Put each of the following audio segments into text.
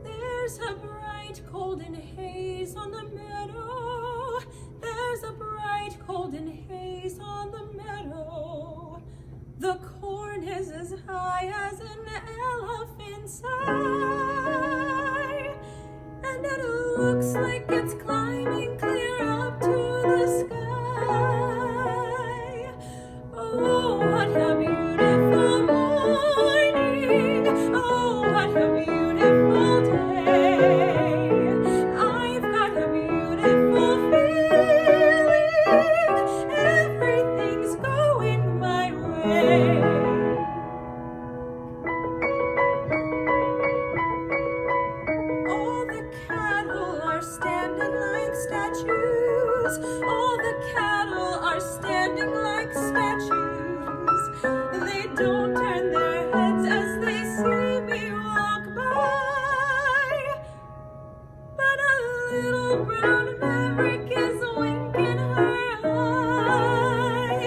There's a bright golden haze on the meadow. There's a bright golden haze on the meadow. The corn is as high as an elephant's eye, and it looks like it's climbing clear up to the sky. Oh, what a beautiful morning. Oh, what a beautiful day. I've got a beautiful feeling. Everything's going my way. All the cattle are standing like statues. All the cattle are standing like statues. They don't turn their heads as they see me walk by. But a little brown maverick is winking her eye.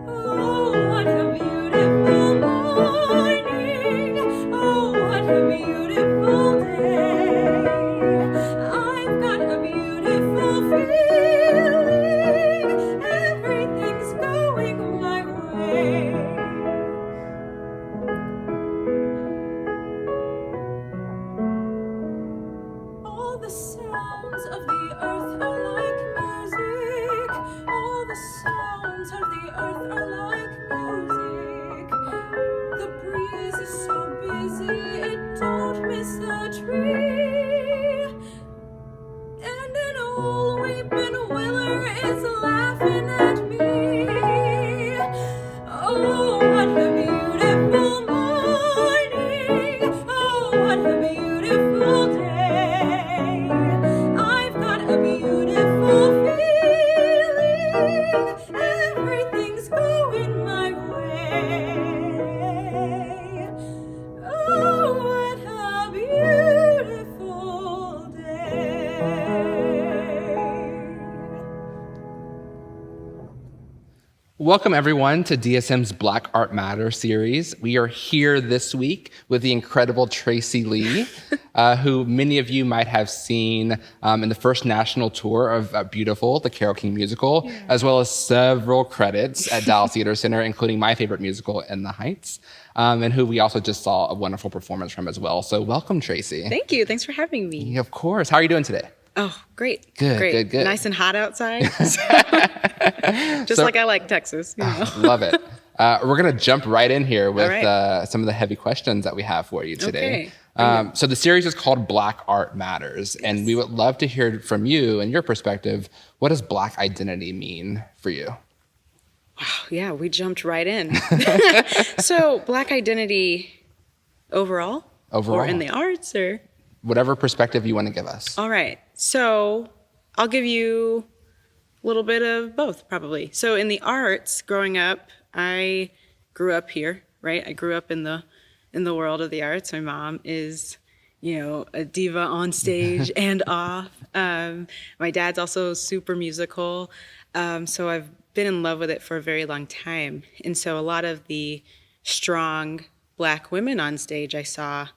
Oh, what a beautiful morning. Oh, what a beautiful day. I've got a beautiful feeling. Everything's going my way. All the sounds of the earth are like music. All the sounds of the earth are like music. The breeze is so busy, it don't miss a tree. And an old weeping willow is laughing at me. Oh, what a beautiful morning. Oh, what a beautiful day. I've got a beautiful feeling. Everything's going my way. Oh, what a beautiful day. Welcome, everyone, to DSM's Black Art Matter series. We are here this week with the incredible Traci Lee, who many of you might have seen in the first national tour of Beautiful, the Carole King musical, as well as several credits at Dallas Theater Center, including my favorite musical, In the Heights, and who we also just saw a wonderful performance from as well. So welcome, Traci. Thank you. Thanks for having me. Yeah, of course. How are you doing today? Oh, great. Good, Great. good. Nice and hot outside. Just So- like I like Texas. You know. Love it. We're going to jump right in here with All right. some of the heavy questions that we have for you today. Okay. So the series is called Black Art Matters, and we would love to hear from you and your perspective. What does Black identity mean for you? Oh, yeah, we jumped right in. So Black identity overall? Overall. Or in the arts? Or Whatever perspective you want to give us. all right. So I'll give you a little bit of both, probably. So in the arts, growing up, I grew up here, right? I grew up in the world of the arts. My mom is, a diva on stage and off. My dad's also super musical. So I've been in love with it for a very long time. And so a lot of the strong Black women on stage I saw,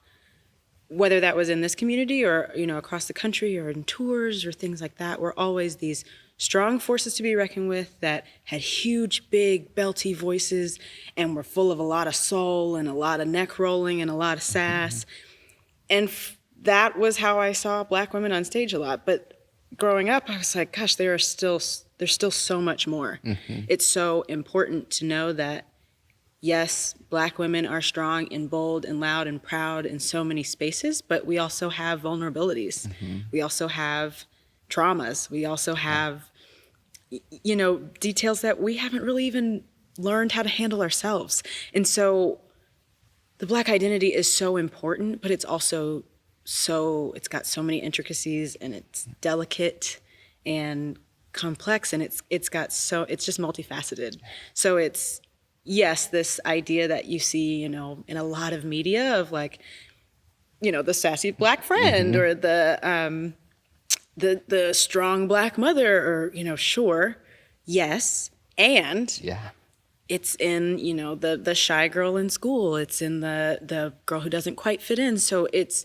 whether that was in this community or, across the country or in tours or things like that, were always these strong forces to be reckoned with that had huge, big, belty voices and were full of a lot of soul and a lot of neck rolling and a lot of sass. And that was how I saw Black women on stage a lot. But growing up, I was like, gosh, there's still so much more. Mm-hmm. It's so important to know that, yes, Black women are strong and bold and loud and proud in so many spaces, but we also have vulnerabilities. Mm-hmm. We also have traumas. We also have, details that we haven't really even learned how to handle ourselves. And so the Black identity is so important, but it's also it's got so many intricacies, and it's delicate and complex, and it's just multifaceted. So it's, yes, this idea that you see, in a lot of media of the sassy Black friend, mm-hmm. or the the strong Black mother, or, sure, yes. And Yeah. it's in, the shy girl in school. It's in the girl who doesn't quite fit in. So it's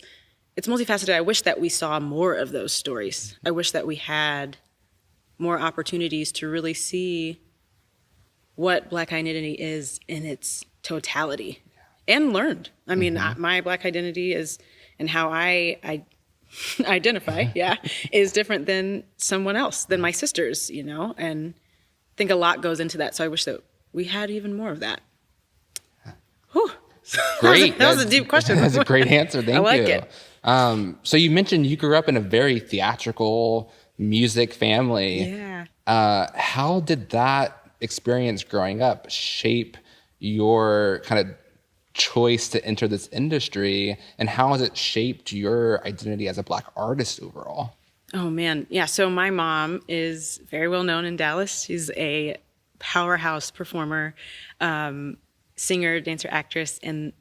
multifaceted. I wish that we saw more of those stories. I wish that we had more opportunities to really see what Black identity is in its totality and learned. I mean, my Black identity is, and how I identify, is different than someone else, than my sisters, and I think a lot goes into that. So I wish that we had even more of that. Whew. Great. That was a deep question. That's a great answer. Thank you. I like it. So you mentioned you grew up in a very theatrical music family. Yeah. How did that experience growing up shape your kind of choice to enter this industry, and how has it shaped your identity as a Black artist overall? Oh, man. Yeah. So my mom is very well known in Dallas. She's a powerhouse performer, singer, dancer, actress, and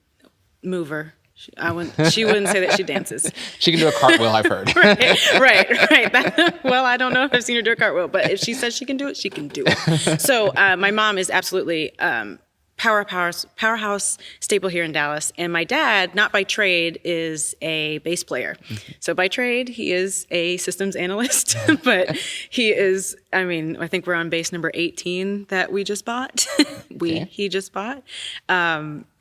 mover. She wouldn't say that she dances. She can do a cartwheel, I've heard. Right. Well, I don't know if I've seen her do a cartwheel, but if she says she can do it, she can do it. So my mom is absolutely powerhouse staple here in Dallas. And my dad, not by trade, is a bass player. So by trade, he is a systems analyst, but he is, I think we're on bass number 18 that we just bought. He just bought.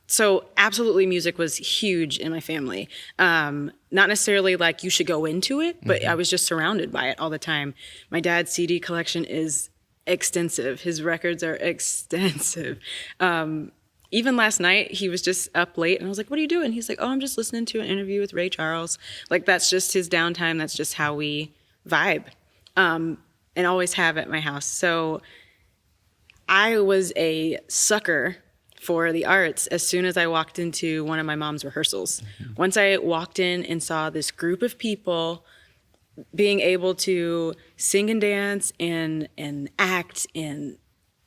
So absolutely music was huge in my family. Not necessarily like you should go into it, but I was just surrounded by it all the time. My dad's CD collection is extensive. His records are extensive. Even last night, he was just up late, and I was like, what are you doing? He's like, oh, I'm just listening to an interview with Ray Charles. Like, that's just his downtime. That's just how we vibe, and always have at my house. So I was a sucker for the arts as soon as I walked into one of my mom's rehearsals. Once I walked in and saw this group of people being able to sing and dance and act and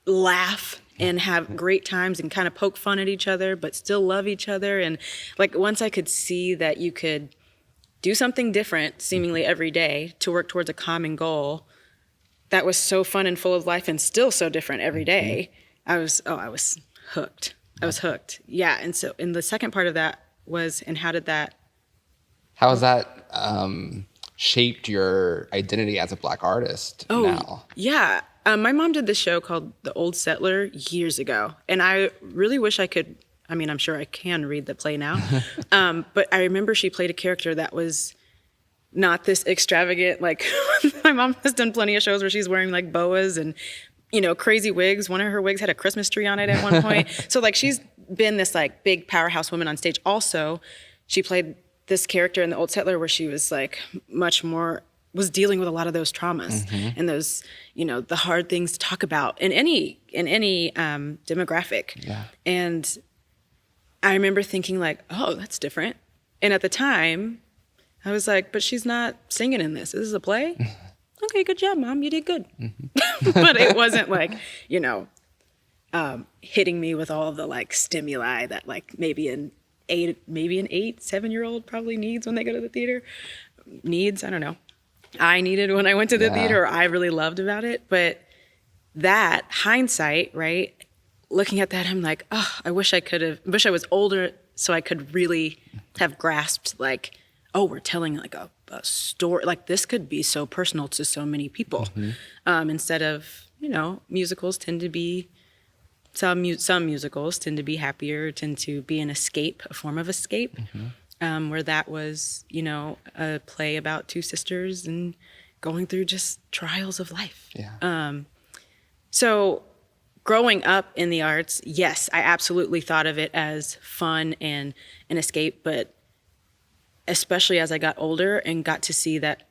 laugh and have great times and kind of poke fun at each other, but still love each other. And like, once I could see that you could do something different seemingly every day to work towards a common goal that was so fun and full of life and still so different every day, I was hooked. I was hooked. Yeah. And so, and the second part of that was, and how has that shaped your identity as a Black artist now? Yeah. My mom did this show called The Old Settler years ago. And I really wish I could, I'm sure I can read the play now. But I remember she played a character that was not this extravagant, like my mom has done plenty of shows where she's wearing like boas and, crazy wigs. One of her wigs had a Christmas tree on it at one point. So like, she's been this like big powerhouse woman on stage. Also, she played this character in The Old Settler where she was like was dealing with a lot of those traumas and those, the hard things to talk about in any demographic. Yeah. And I remember thinking like, oh, that's different. And at the time I was like, but she's not singing in this. This is a play. Okay, good job, Mom. You did good. But it wasn't like, hitting me with all of the like stimuli that like maybe an 7-year-old probably needs when they go to the theater. I don't know. I needed when I went to the theater, or I really loved about it. But that hindsight, right? Looking at that, I'm like, oh, I wish I was older so I could really have grasped like, oh, we're telling like a story. Like this could be so personal to so many people. Instead of, musicals tend to be, some musicals tend to be happier, tend to be an escape, a form of escape. Where that was, a play about two sisters and going through just trials of life. Yeah. So growing up in the arts, yes, I absolutely thought of it as fun and an escape, but especially as I got older and got to see that,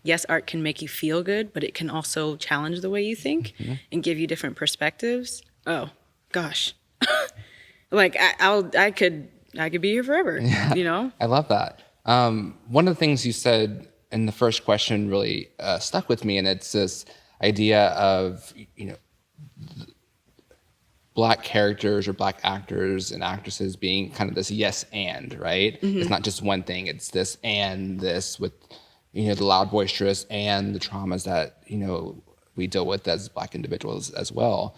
yes, art can make you feel good, but it can also challenge the way you think and give you different perspectives. Oh, gosh. Like, I could be here forever, I love that. One of the things you said in the first question really stuck with me, and it's this idea of, Black characters or Black actors and actresses being kind of this yes and, right? It's not just one thing, it's this and this with the loud, boisterous, and the traumas that, we deal with as Black individuals as well.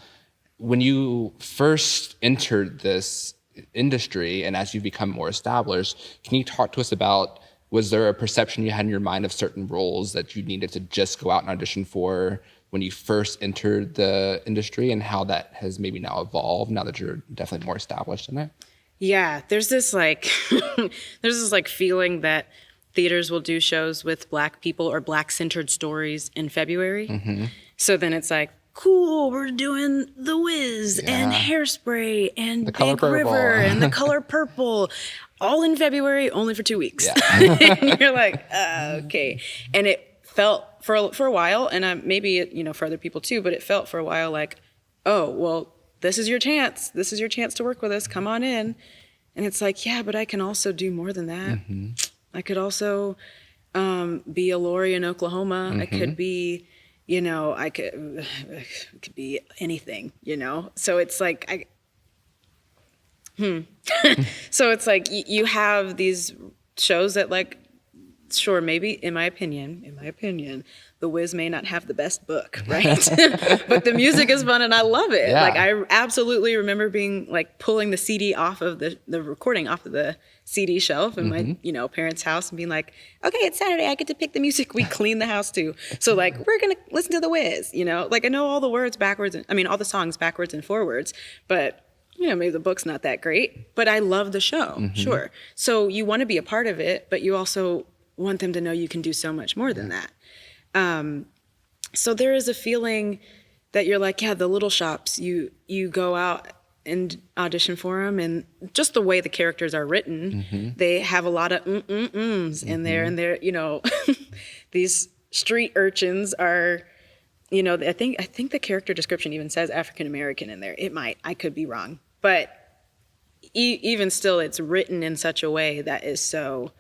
When you first entered this industry and as you've become more established, can you talk to us about, was there a perception you had in your mind of certain roles that you needed to just go out and audition for when you first entered the industry, and how that has maybe now evolved now that you're definitely more established in it? Yeah, there's this feeling that theaters will do shows with Black people or Black-centered stories in February. Mm-hmm. So then it's like, cool, we're doing The Wiz and Hairspray and Big River and The Color Purple, all in February, only for 2 weeks. Yeah. And you're like, okay. And it felt for a while, and maybe for other people too, but it felt for a while like, oh, well, this is your chance. This is your chance to work with us. Come on in. And it's like, yeah, but I can also do more than that. Mm-hmm. I could also be a Lori in Oklahoma. Mm-hmm. I could be, I could be anything, So it's like, So it's like you have these shows that, like, sure, maybe in my opinion, The Wiz may not have the best book, right? But the music is fun and I love it. Yeah. Like, I absolutely remember being like pulling the CD off of the recording off of the CD shelf in my, parents' house and being like, okay, it's Saturday, I get to pick the music we clean the house to. So like, we're going to listen to The Wiz, Like, I know all the words backwards, all the songs backwards and forwards, but maybe the book's not that great, but I love the show, sure. So you want to be a part of it, but you also want them to know you can do so much more than that. So there is a feeling that you're like, yeah, the little shops, you go out and audition for them, and just the way the characters are written, they have a lot of in there, and they're, these street urchins are, I think the character description even says African American in there. It might, I could be wrong, but even still, it's written in such a way that is so,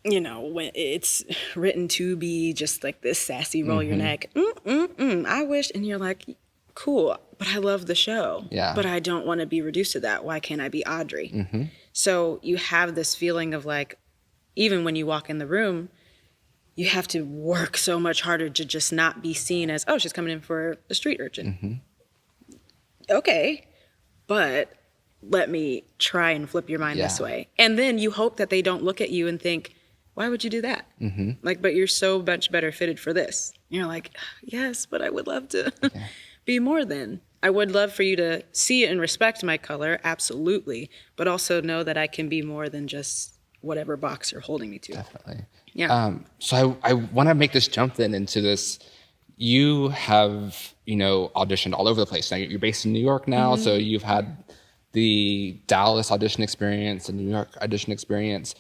when it's written to be just like this sassy roll your neck, I wish, and you're like, cool, but I love the show. Yeah. But I don't want to be reduced to that. Why can't I be Audrey? So you have this feeling of like, even when you walk in the room, you have to work so much harder to just not be seen as, oh, she's coming in for a street urchin. Okay, but let me try and flip your mind this way. And then you hope that they don't look at you and think, why would you do that? Like, but you're so much better fitted for this. You're like, yes, but I would love to be more than. I would love for you to see and respect my color, absolutely, but also know that I can be more than just whatever box you're holding me to. Definitely. Yeah. So I want to make this jump then into this. You have, auditioned all over the place. Now you're based in New York now, so you've had the Dallas audition experience, the New York audition experience.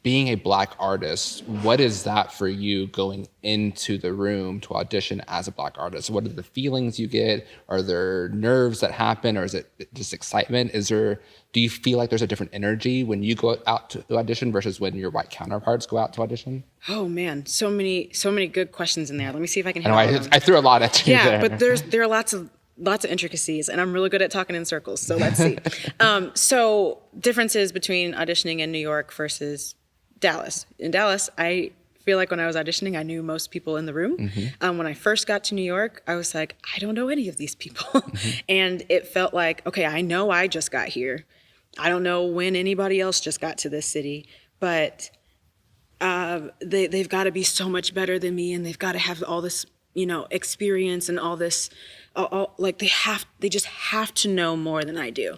Being a Black artist, what is that for you going into the room to audition as a Black artist? What are the feelings you get? Are there nerves that happen, or is it just excitement? Do you feel like there's a different energy when you go out to audition versus when your white counterparts go out to audition? Oh man, so many good questions in there. Let me see if I can hit all of them. I threw a lot at you there. Yeah, but there are lots of intricacies, and I'm really good at talking in circles, so let's see. So differences between auditioning in New York versus Dallas. In Dallas, I feel like when I was auditioning, I knew most people in the room. When I first got to New York, I was like, I don't know any of these people. And it felt like, okay, I know I just got here. I don't know when anybody else just got to this city, but they've got to be so much better than me, and they've got to have all this, experience and all this, like they just have to know more than I do.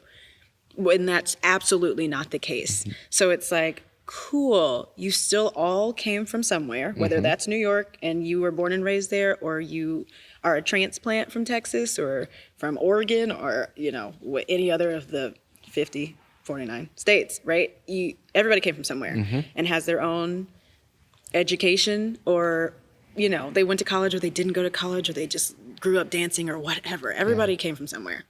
And that's absolutely not the case. So it's like, cool, you still all came from somewhere, whether that's New York and you were born and raised there, or you are a transplant from Texas or from Oregon, or, any other of the 49 states, right? Everybody came from somewhere and has their own education, or, they went to college or they didn't go to college, or they just grew up dancing or whatever. Everybody came from somewhere.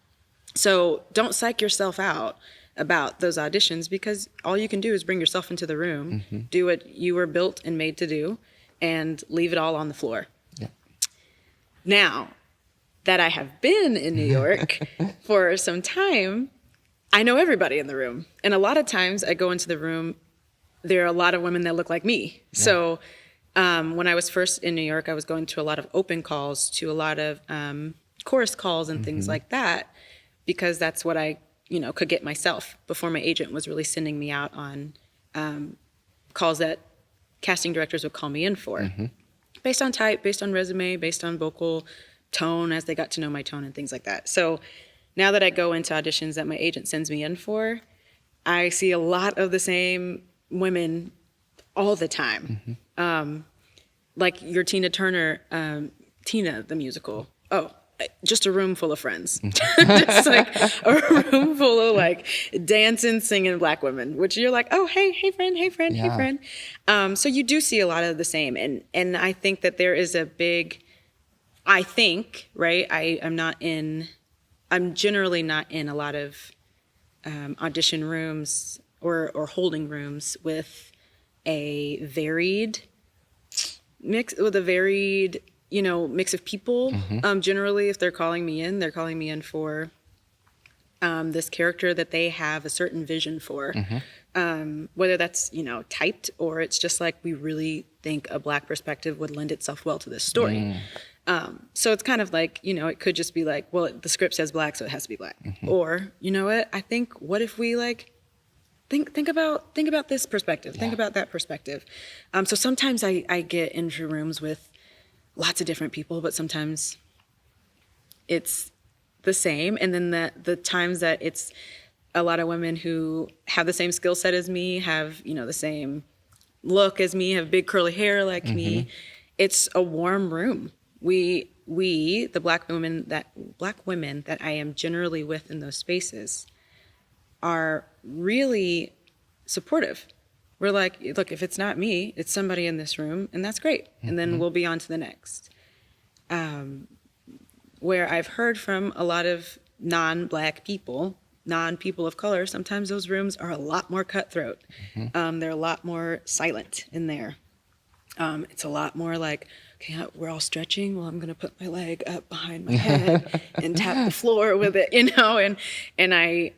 So don't psych yourself out about those auditions, because all you can do is bring yourself into the room, do what you were built and made to do, and leave it all on the floor. Yeah. Now that I have been in New York for some time, I know everybody in the room. And a lot of times I go into the room there are a lot of women that look like me. Yeah. So when I was first in New York, I was going to a lot of open calls, to a lot of chorus calls and things like that, because that's what I, could get myself before my agent was really sending me out on calls that casting directors would call me in for, based on type, based on resume, based on vocal tone, as they got to know my tone and things like that. So now that I go into auditions that my agent sends me in for, I see a lot of the same women all the time. Like your Tina Turner, Tina the musical. Oh, just a room full of friends. Just like a room full of like dancing, singing Black women, which you're like, oh, hey friend, hey friend. So you do see a lot of the same. And I think that there is a big, right? I'm generally not in a lot of audition rooms or holding rooms with a varied mix of people. Generally, if they're calling me in, they're calling me in for this character that they have a certain vision for. Whether that's, typed, or it's just like, we really think a Black perspective would lend itself well to this story. So it's kind of like, it could just be like, well, the script says Black, so it has to be Black. Or, you know what? I think, what if we like, think about this perspective, think about that perspective. So sometimes I get into rooms with lots of different people, but sometimes it's the same. And then the times that it's a lot of women who have the same skill set as me, have, the same look as me, have big curly hair like me, it's a warm room. We the Black women that I am generally with in those spaces are really supportive. We're like, look, if it's not me, it's somebody in this room, and that's great. And then we'll be on to the next. Where I've heard from a lot of non-Black people, non-people of color, sometimes those rooms are a lot more cutthroat. They're a lot more silent in there. It's a lot more like, okay, we're all stretching. Well, I'm going to put my leg up behind my head and tap the floor with it, and I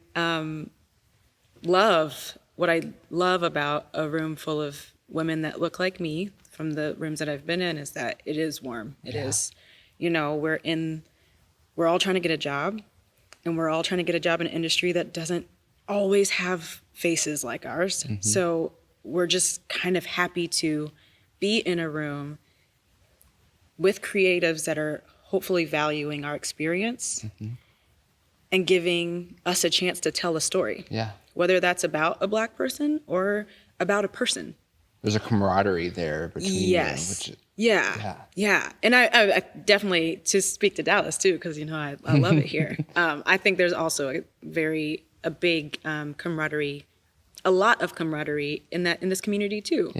what I love about a room full of women that look like me from the rooms that I've been in is that it is warm. It is, we're all trying to get a job, and we're all trying to get a job in an industry that doesn't always have faces like ours. So we're just kind of happy to be in a room with creatives that are hopefully valuing our experience and giving us a chance to tell a story. Whether that's about a Black person or about a person. There's a camaraderie there between you. Yeah. And I definitely, to speak to Dallas too, because I love it here. I think there's also a big camaraderie, a lot of camaraderie in this community too.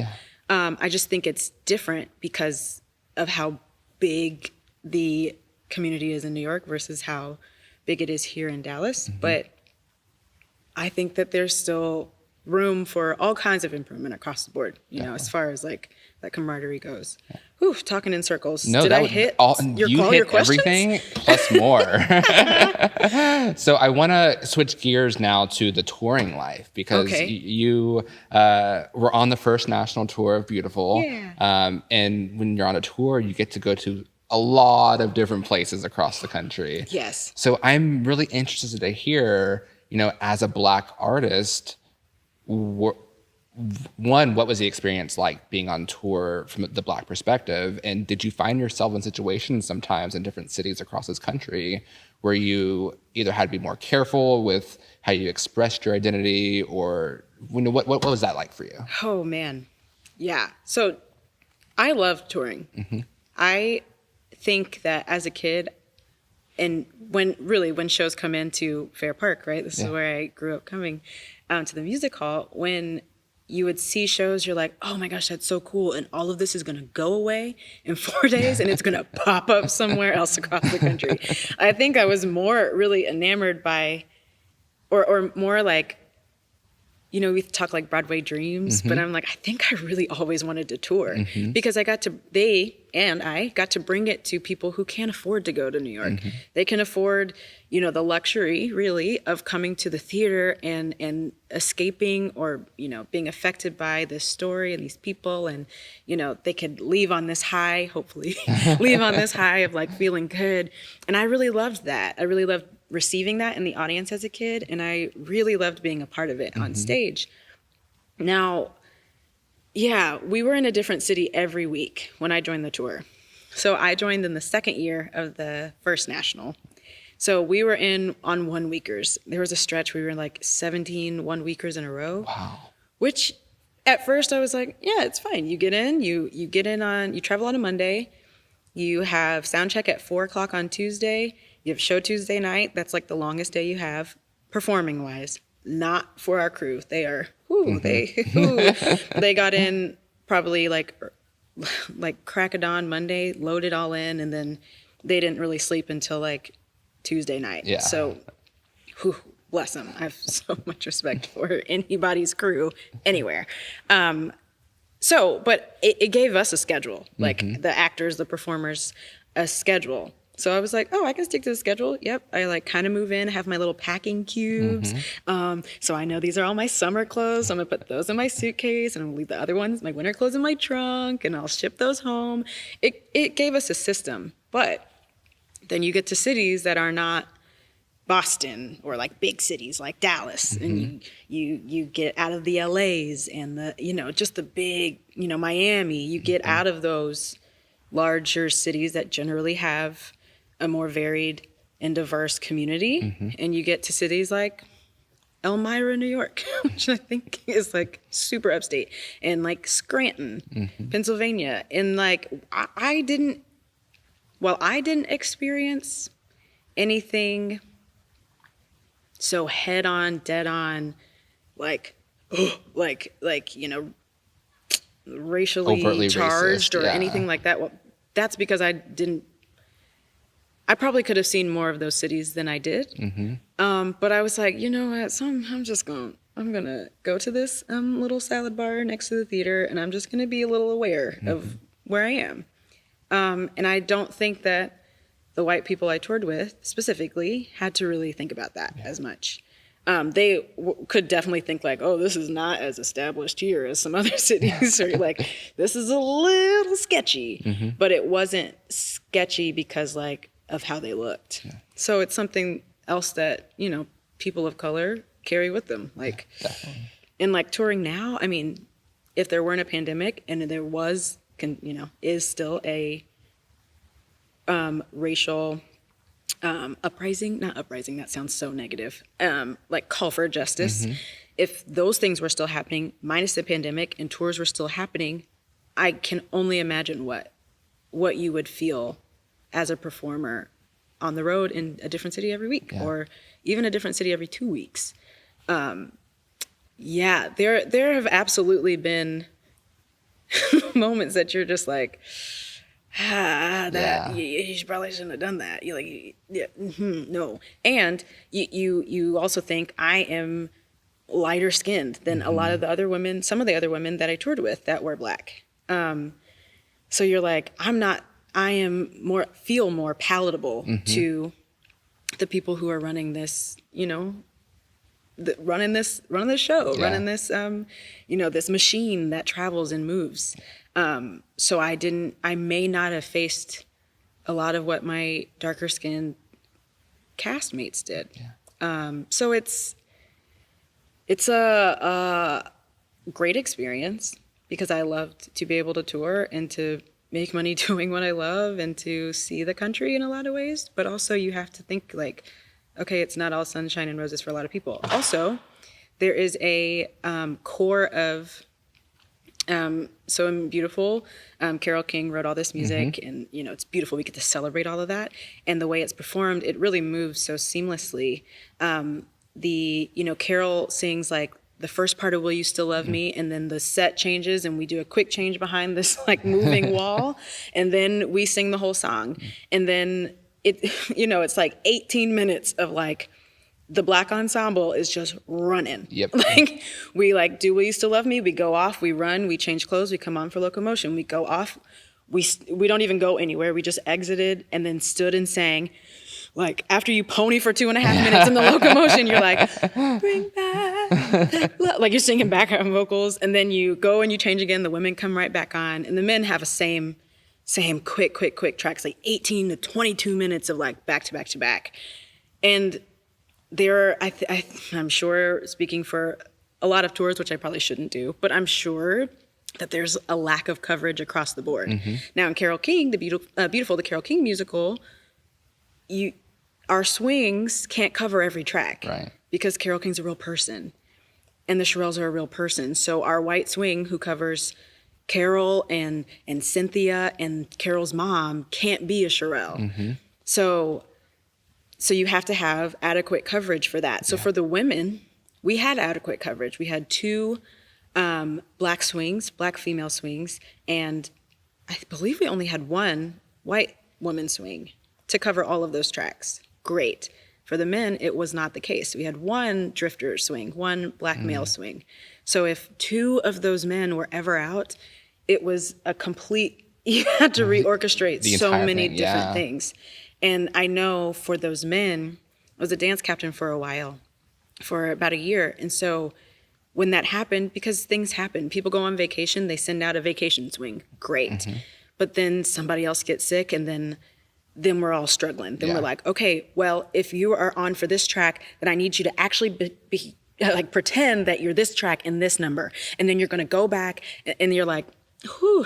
I just think it's different because of how big the community is in New York versus how big it is here in Dallas. But I think that there's still room for all kinds of improvement across the board, as far as like that camaraderie goes. Whew, talking in circles. No, Did I hit your questions? Everything plus more. So I want to switch gears now to the touring life, because you were on the first national tour of Beautiful. And when you're on a tour, you get to go to a lot of different places across the country. Yes. So I'm really interested to hear, as a Black artist, one, what was the experience like being on tour from the Black perspective? And did you find yourself in situations sometimes in different cities across this country where you either had to be more careful with how you expressed your identity, or what was that like for you? Oh, man. Yeah. So I love touring. I think that as a kid, and when shows come into Fair Park, right? This is where I grew up coming to the music hall. When you would see shows, you're like, oh my gosh, that's so cool. And all of this is going to go away in 4 days, and it's going to pop up somewhere else across the country. I think I was more really enamored by, or more like we talk like Broadway dreams, but I'm like, I think I really always wanted to tour because I got to bring it to people who can't afford to go to New York. They can afford, the luxury really of coming to the theater and escaping or, being affected by this story and these people. And, they could leave on this high, hopefully leave on this high of like feeling good. And I really loved that. I really loved receiving that in the audience as a kid, and I really loved being a part of it on stage. Now, we were in a different city every week when I joined the tour. So I joined in the second year of the first national. So we were on 1 weekers. There was a stretch we were in like 17 1 weekers in a row. Wow. Which at first I was like, yeah, it's fine. You get in, you travel on a Monday, you have sound check at 4:00 on Tuesday. You have show Tuesday night. That's like the longest day you have, performing wise. Not for our crew. They are, they got in probably like crack of dawn Monday, loaded all in, and then they didn't really sleep until like Tuesday night. Yeah. So, bless them. I have so much respect for anybody's crew anywhere. But it gave us a schedule, like the actors, the performers, a schedule. So I was like, I can stick to the schedule. Yep. I like kind of move in, have my little packing cubes. So I know these are all my summer clothes. So I'm going to put those in my suitcase and I'll leave the other ones, my winter clothes in my trunk, and I'll ship those home. It gave us a system. But then you get to cities that are not Boston or like big cities like Dallas, and you get out of the LAs and the, just the big, Miami. You get out of those larger cities that generally have a more varied and diverse community, and you get to cities like Elmira, New York, which I think is like super upstate, and like Scranton, Pennsylvania, and like I didn't experience anything so head on, dead on, racially overtly charged racist, or anything like that. Well, that's because I probably could have seen more of those cities than I did. But I was like, you know what? So I'm gonna go to this little salad bar next to the theater, and I'm just gonna be a little aware of where I am. And I don't think that the white people I toured with specifically had to really think about that as much. They could definitely think like, this is not as established here as some other cities, or like, this is a little sketchy. But it wasn't sketchy because like of how they looked. So it's something else that, people of color carry with them. Like, and like touring now, I mean, if there weren't a pandemic and there was, is still a racial uprising, not uprising, that sounds so negative, like call for justice. If those things were still happening, minus the pandemic, and tours were still happening, I can only imagine what you would feel as a performer on the road in a different city every week, or even a different city every 2 weeks. There have absolutely been moments that you're just like, you probably shouldn't have done that. You're like, no. And you also think I am lighter skinned than a lot of the other women, some of the other women that I toured with that were Black. So you're like, feel more palatable to the people who are running this, running this show, running this, this machine that travels and moves. So I may not have faced a lot of what my darker skinned castmates did. So it's a great experience because I loved to be able to tour and to make money doing what I love and to see the country in a lot of ways. But also you have to think like, okay, it's not all sunshine and roses for a lot of people. Also, there is a core of So I'm Beautiful. Carole King wrote all this music, and it's beautiful. We get to celebrate all of that, and the way it's performed, it really moves so seamlessly. Carole sings like the first part of "Will You Still Love Me," and then the set changes, and we do a quick change behind this like moving wall, and then we sing the whole song, and then it's like 18 minutes of like the black ensemble is just running. Yep. Like, we like, do Will You Still Love Me? We go off, we run, we change clothes, we come on for locomotion. We go off, we don't even go anywhere. We just exited and then stood and sang. Like, after you pony for 2.5 minutes in the locomotion, you're like, bring back that love. Like, you're singing background vocals, and then you go and you change again. The women come right back on, and the men have a same quick tracks, like 18 to 22 minutes of like back to back to back. And there, I'm sure, speaking for a lot of tours, which I probably shouldn't do, but I'm sure that there's a lack of coverage across the board. Mm-hmm. Now, in Carole King, the Carole King musical, our swings can't cover every track, right? Because Carole King's a real person, and the Shirelles are a real person. So our white swing, who covers Carole and Cynthia and Carol's mom, can't be a Shirelle. Mm-hmm. So you have to have adequate coverage for that. So for the women, we had adequate coverage. We had 2 black female swings, and I believe we only had 1 white woman swing to cover all of those tracks. Great. For the men, it was not the case. We had 1 drifter swing, 1 black male swing. So if 2 of those men were ever out, it was a complete, you had to reorchestrate so many different things. And I know for those men, I was a dance captain for a while, for about a year. And so when that happened, because things happen, people go on vacation, they send out a vacation swing. Great. Mm-hmm. But then somebody else gets sick, and then we're all struggling. Then we're like, okay, well, if you are on for this track, then I need you to actually be like, pretend that you're this track in this number. And then you're going to go back, and you're like, whew.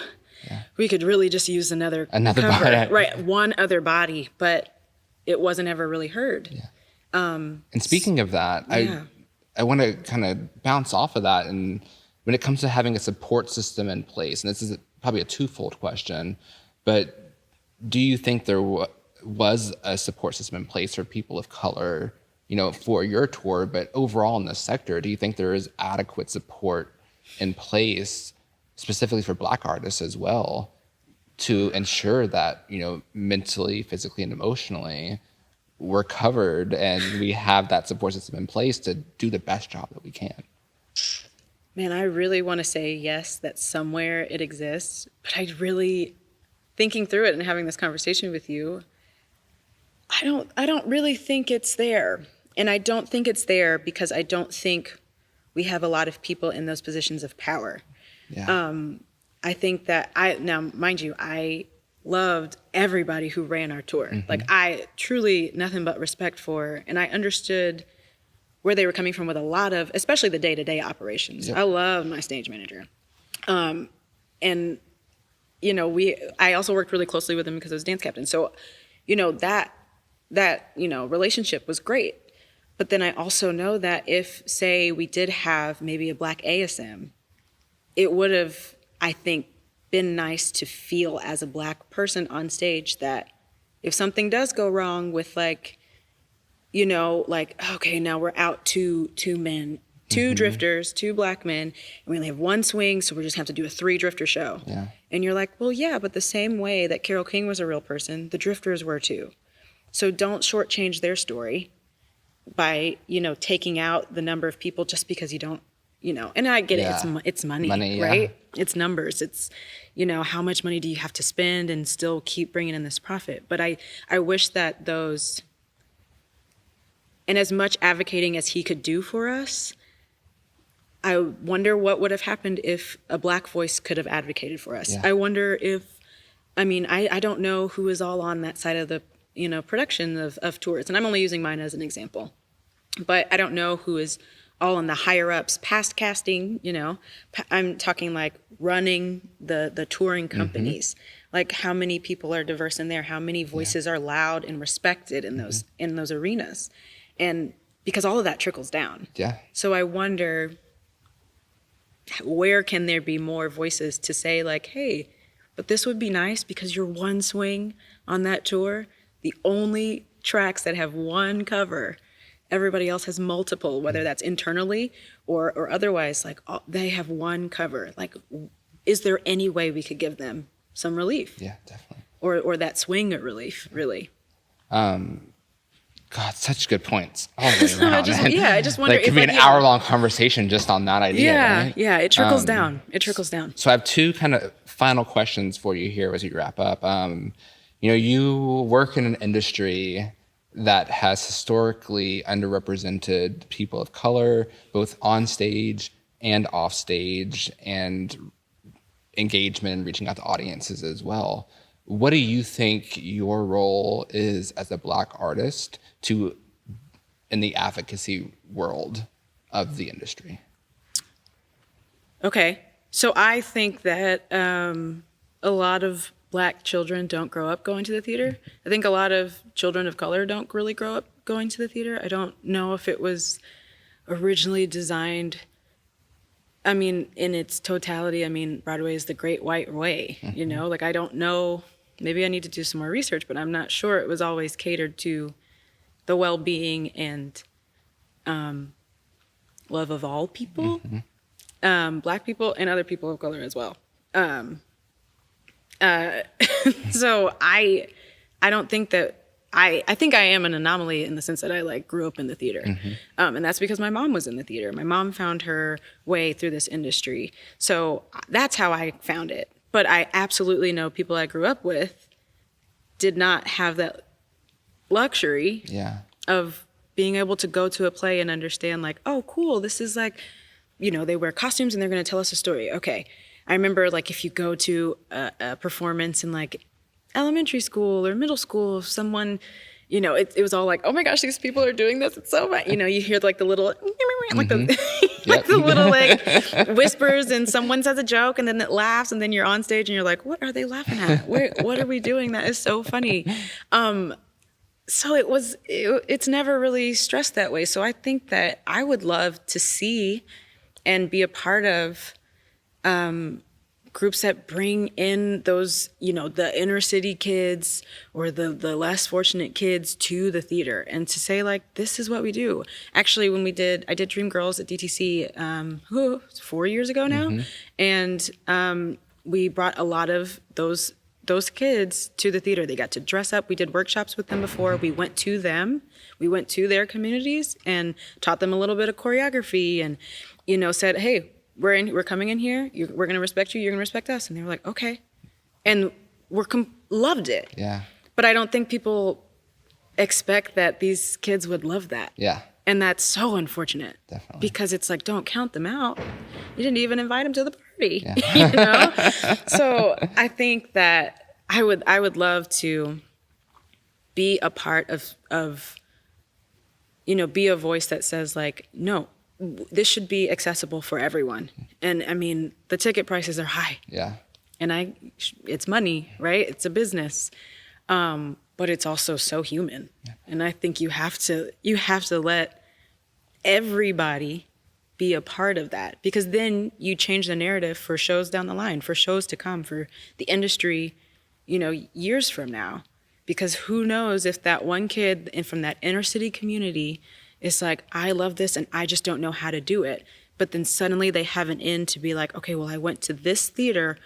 Yeah. We could really just use another cover. Body. Right, one other body, but it wasn't ever really heard. Yeah. And speaking of that, I want to kind of bounce off of that. And when it comes to having a support system in place, and this is probably a twofold question, but do you think there was a support system in place for people of color, for your tour, but overall in the sector, do you think there is adequate support in place specifically for Black artists as well, to ensure that, mentally, physically, and emotionally, we're covered and we have that support system in place to do the best job that we can? Man, I really want to say yes, that somewhere it exists, but I really, thinking through it and having this conversation with you, I don't really think it's there. And I don't think it's there because I don't think we have a lot of people in those positions of power. Yeah. I think that now, mind you, I loved everybody who ran our tour. Mm-hmm. Like, I truly nothing but respect for, and I understood where they were coming from with a lot of, especially the day-to-day operations. Yep. I love my stage manager. And, I also worked really closely with him because I was dance captain. So, that relationship was great. But then I also know that if, say, we did have maybe a Black ASM, it would have, I think, been nice to feel as a Black person on stage that if something does go wrong with, like, okay, now we're out two men, 2 mm-hmm. drifters, 2 Black men, and we only have 1 swing, so we just have to do a 3 drifter show. Yeah. And you're like, well, yeah, but the same way that Carole King was a real person, the drifters were too. So don't shortchange their story by, taking out the number of people just because you don't, and I get it, it's money, right? Yeah. It's numbers. It's, how much money do you have to spend and still keep bringing in this profit? But I wish that those, and as much advocating as he could do for us, I wonder what would have happened if a Black voice could have advocated for us. Yeah. I wonder if, I don't know who is all on that side of the, production of tours. And I'm only using mine as an example. But I don't know who is all on the higher ups, past casting, I'm talking like running the touring companies. Mm-hmm. Like, how many people are diverse in there? How many voices are loud and respected in those arenas? And because all of that trickles down. Yeah. So I wonder, where can there be more voices to say, like, hey, but this would be nice because you're 1 swing on that tour. The only tracks that have 1 cover, everybody else has multiple, whether that's internally or otherwise. Like, they have 1 cover. Like, is there any way we could give them some relief? Yeah, definitely. Or that swing of relief, really. God, such good points all the way So around. I just wonder Like, it if could be like, an hour-long conversation just on that idea. Yeah, right? yeah, it trickles down. It trickles down. So I have two kind of final questions for you here as we wrap up. You work in an industry that has historically underrepresented people of color, both on stage and off stage, and engagement and reaching out to audiences as well. What do you think your role is as a Black artist in the advocacy world of the industry? Okay, so I think that a lot of Black children don't grow up going to the theater. I think a lot of children of color don't really grow up going to the theater. I don't know if it was originally designed, I mean, in its totality. I mean, Broadway is the great white way, you know? Like, I don't know, maybe I need to do some more research, but I'm not sure it was always catered to the well-being and love of all people, Black people and other people of color as well. So I don't think that I think I am an anomaly in the sense that I like grew up in the theater. And that's because my mom was in the theater. My mom found her way through this industry. So that's how I found it. But I absolutely know people I grew up with did not have that luxury of being able to go to a play and understand like, oh, cool, this is like, you know, they wear costumes and they're going to tell us a story. Okay. I remember like if you go to a performance in like elementary school or middle school, someone, you know, it was all like, oh my gosh, these people are doing this. It's so fun. You know, you hear like the little, like the, like the little like whispers and someone says a joke and then it laughs and then you're on stage and you're like, what are they laughing at? What are we doing? That is so funny. So it's never really stressed that way. So I think that I would love to see and be a part of groups that bring in those, you know, the inner city kids or the less fortunate kids to the theater and to say like, this is what we do. Actually, when I did Dreamgirls at DTC 4 years ago now, and we brought a lot of those kids to the theater. They got to dress up. We did workshops with them before. We went to them. We went to their communities and taught them a little bit of choreography and, you know, said, hey, we're coming in here. We're going to respect you. You're going to respect us. And they were like, okay. And loved it. Yeah. But I don't think people expect that these kids would love that. Yeah. And that's so unfortunate. Definitely. Because it's like, don't count them out. You didn't even invite them to the party. Yeah. You know? So I think that I would love to be a part of, you know, be a voice that says like, no, this should be accessible for everyone. And I mean, the ticket prices are high. Yeah. And it's money, right? It's a business. But it's also so human. Yeah. And I think you have to let everybody be a part of that, because then you change the narrative for shows down the line, for shows to come, for the industry, you know, years from now. Because who knows if that one kid from that inner city community is like, I love this and I just don't know how to do it. But then suddenly they have an in to be like, okay, well, I went to this theater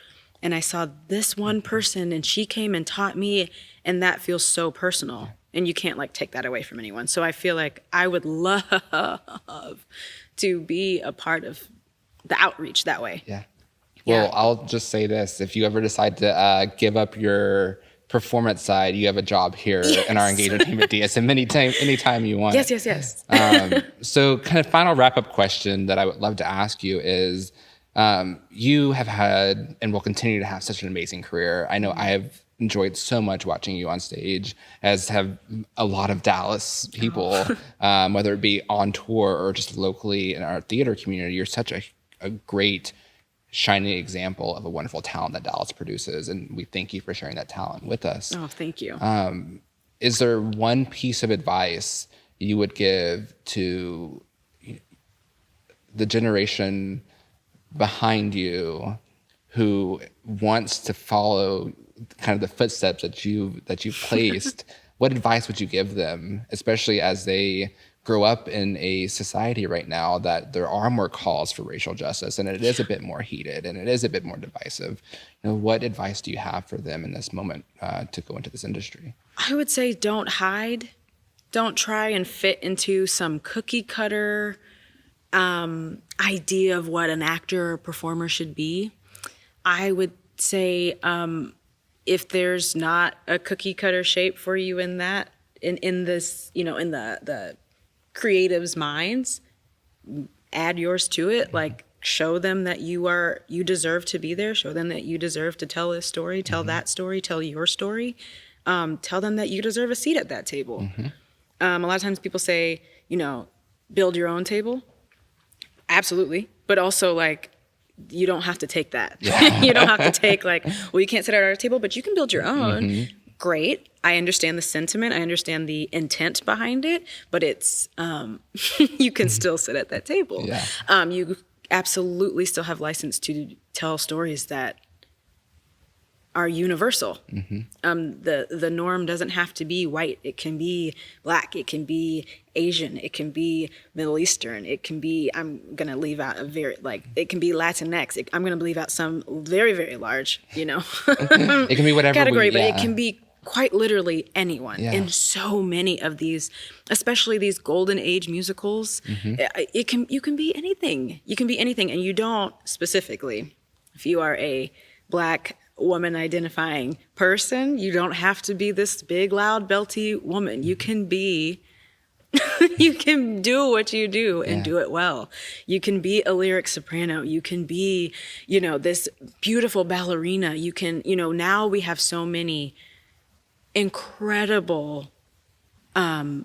and I saw this one person and she came and taught me, and that feels so personal. And you can't like take that away from anyone. So I feel like I would love to be a part of the outreach that way. Yeah. Well, Yeah. I'll just say this. If you ever decide to give up your performance side, you have a job here in our engagement team at DSM anytime you want. Yes. So kind of final wrap-up question that I would love to ask you is, you have had and will continue to have such an amazing career. I know I have enjoyed so much watching you on stage, as have a lot of Dallas people, whether it be on tour or just locally in our theater community. You're such a great, shining example of a wonderful talent that Dallas produces, and we thank you for sharing that talent with us. Oh, thank you. Is there one piece of advice you would give to the generation behind you who wants to follow kind of the footsteps that you've placed? What advice would you give them, especially as they grow up in a society right now that there are more calls for racial justice and it is a bit more heated and it is a bit more divisive? You know, what advice do you have for them in this moment to go into this industry? I would say don't hide Don't try and fit into some cookie cutter idea of what an actor or performer should be. I would say if there's not a cookie cutter shape for you in that, in this, in the creatives' minds, add yours to it. Like, show them that you deserve to be there. Show them that you deserve to tell this story, tell that story, tell your story. Tell them that you deserve a seat at that table. A lot of times people say, build your own table. Absolutely. But also, like, you don't have to take that. Yeah. You don't have to take, like, well, you can't sit at our table, but you can build your own. Great. I understand the sentiment. I understand the intent behind it, but it's, you can still sit at that table. Yeah. You absolutely still have license to tell stories that are universal. The norm doesn't have to be white. It can be Black. It can be Asian. It can be Middle Eastern. It can be, I'm going to leave out it can be Latinx. I'm going to leave out some very, very large, it can be whatever category, but it can be quite literally anyone. Yeah. In so many of these, especially these golden age musicals, you can be anything. You can be anything. And you don't specifically, if you are a Black woman identifying person, you don't have to be this big, loud, belty woman. You can be, you can do what you do and do it well. You can be a lyric soprano. You can be, this beautiful ballerina. You can, now we have so many incredible, performers.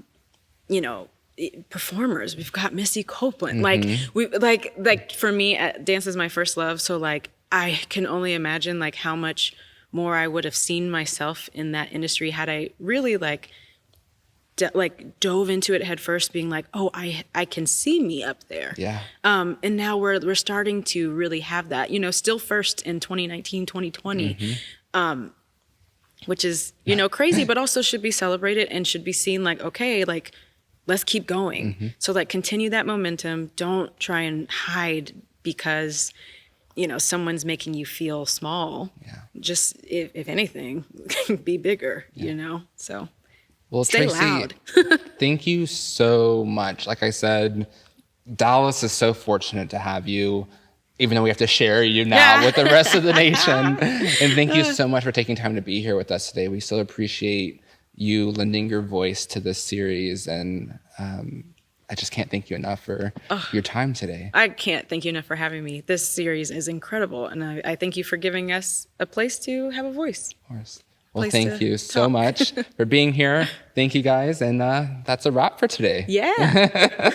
We've got Missy Copeland. Like for me, dance is my first love. So like, I can only imagine like how much more I would have seen myself in that industry had I really dove into it head first, being like, oh, I can see me up there. Yeah. And now we're starting to really have that, still first in 2019, 2020, which is, crazy, but also should be celebrated and should be seen like, okay, like, let's keep going. So like continue that momentum. Don't try and hide because someone's making you feel small. Yeah. Just, if anything, be bigger, so. Well, stay Traci, loud. Thank you so much. Like I said, Dallas is so fortunate to have you, even though we have to share you now with the rest of the nation. And thank you so much for taking time to be here with us today. We so appreciate you lending your voice to this series. And I just can't thank you enough for your time today. I can't thank you enough for having me. This series is incredible. And I thank you for giving us a place to have a voice. Of course. Well, thank you so much for being here. Thank you, guys. And that's a wrap for today. Yeah.